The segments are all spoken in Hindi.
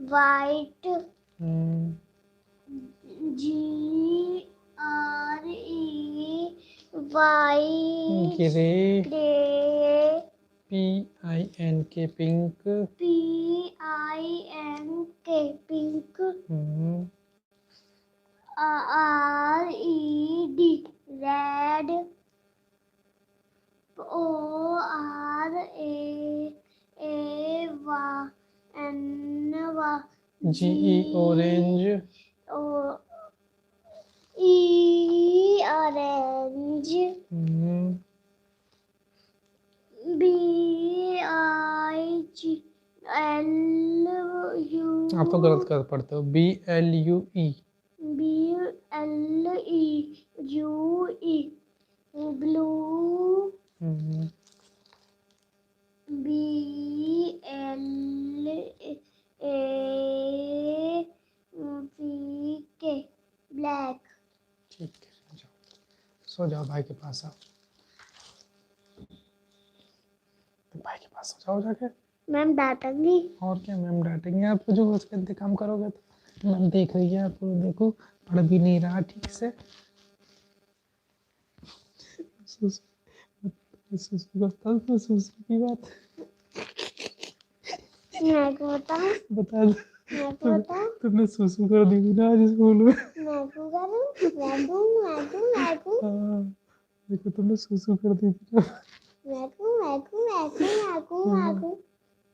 White, hmm, GRE Y, grey, grey, PINK pink, PINK pink, hmm, RED red, ORAN GE orange, orange, BIGLU आप तो गलत कर पढ़ते हो, BLUE, BLEUE blue, BLACK black. ठीक है, जाओ सो जाओ, भाई के पास आओ, तो भाई के पास सो जाओ जाके। मैम डांटेंगी। और क्या, मैम डांटेंगे आपको, जो उसके इंतकाम करोगे तो। मैम देख रही है आपको, देखो पढ़ भी नहीं रहा ठीक से। सुसु करता तो सुसु की बात मैं को बताऊं, बता दो। मैं को बताऊं, तुमने सुसु कर दी थी ना आज स्कूल में। मैं को करूं, मैं को हाँ, देखो तुमने सुसु कर दी थी ना। मैं को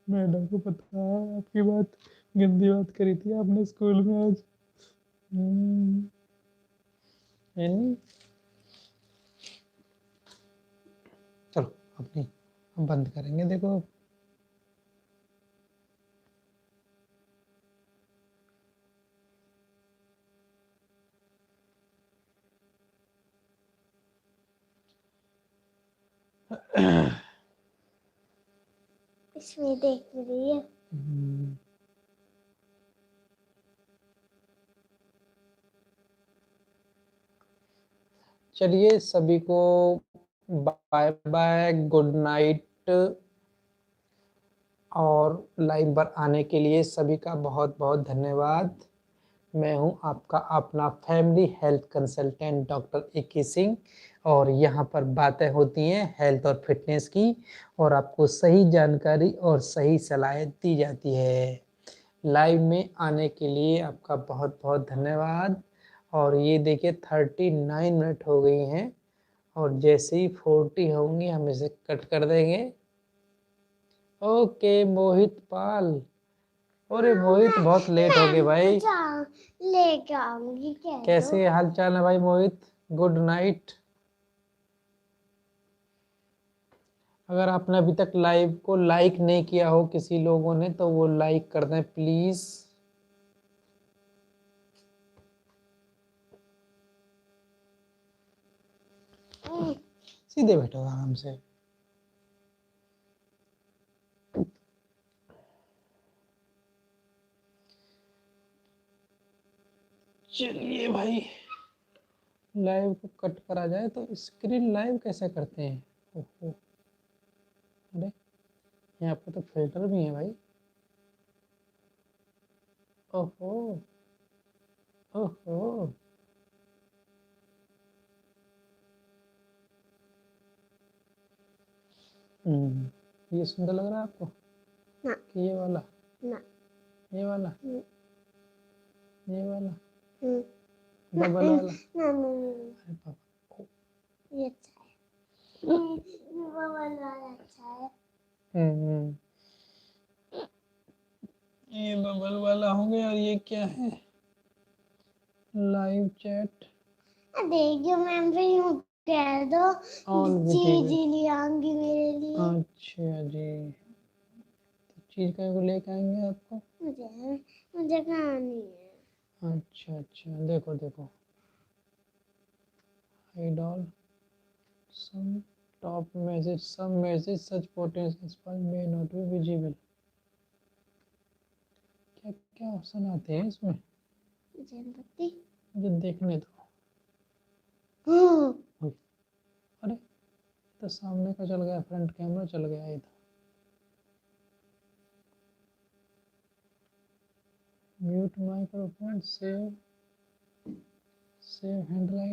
मैडम को पता है आपकी बात, गंदी बात करी थी आपने स्कूल में आज। है नहीं? चलो अब नहीं, हम बंद करेंगे, देखो। इसमें देख रही है। चलिए सभी को बाय बाय, गुड नाइट। और लाइव पर आने के लिए सभी का बहुत बहुत धन्यवाद। मैं हूं आपका अपना family health consultant doctor A K. Singh, और यहाँ पर बातें होती हैं हेल्थ और फिटनेस की, और आपको सही जानकारी और सही सलाह दी जाती है। लाइव में आने के लिए आपका बहुत बहुत धन्यवाद। और ये देखिए 39 मिनट हो गई हैं, और जैसे ही 40 होंगी हम इसे कट कर देंगे। ओके मोहित पाल, अरे मोहित बहुत लेट हो गए भाई। लेके आऊंगी, कह दो। कैसे हाल चाल है भाई मोहित? Good night. अगर आपने अभी तक लाइव को लाइक नहीं किया हो किसी लोगों ने, तो वो लाइक कर दें प्लीज। सीधे बैठो आराम से। चलिए भाई, लाइव को कट करा जाए तो स्क्रीन लाइव कैसे करते हैं? ओहो, अरे यहाँ पे तो फिल्टर भी है भाई। ओहो, ओहो, ये सुंदर लग रहा है आपको ना, कि ये वाला? ना, ये वाला? हम्म, ये वाला? हम्म, बबल वाला? ना, अरे बाबा, ये अच्छा है। ये वाला अच्छा है। हम्म, ये बबल वाला हो गया। और ये क्या है? लाइव चैट देखियो मैम भी यूं कह दो, ऑल चीज वीडियो। ही ले आऊंगी मेरे लिए। अच्छा जी, तो चीज कहीं को लेके आएंगे आपको? मुझे मुझे कहानी है। अच्छा अच्छा, देखो देखो, hide all some top message, some message such potential may not be visible. क्या क्या ऑप्शन आते हैं इसमें? मुझे नहीं पता। मुझे देखने दो। हाँ, ओए, अरे तो सामने का चल गया, फ्रंट कैमरा चल गया ये तो। Mute microphone, save hand right.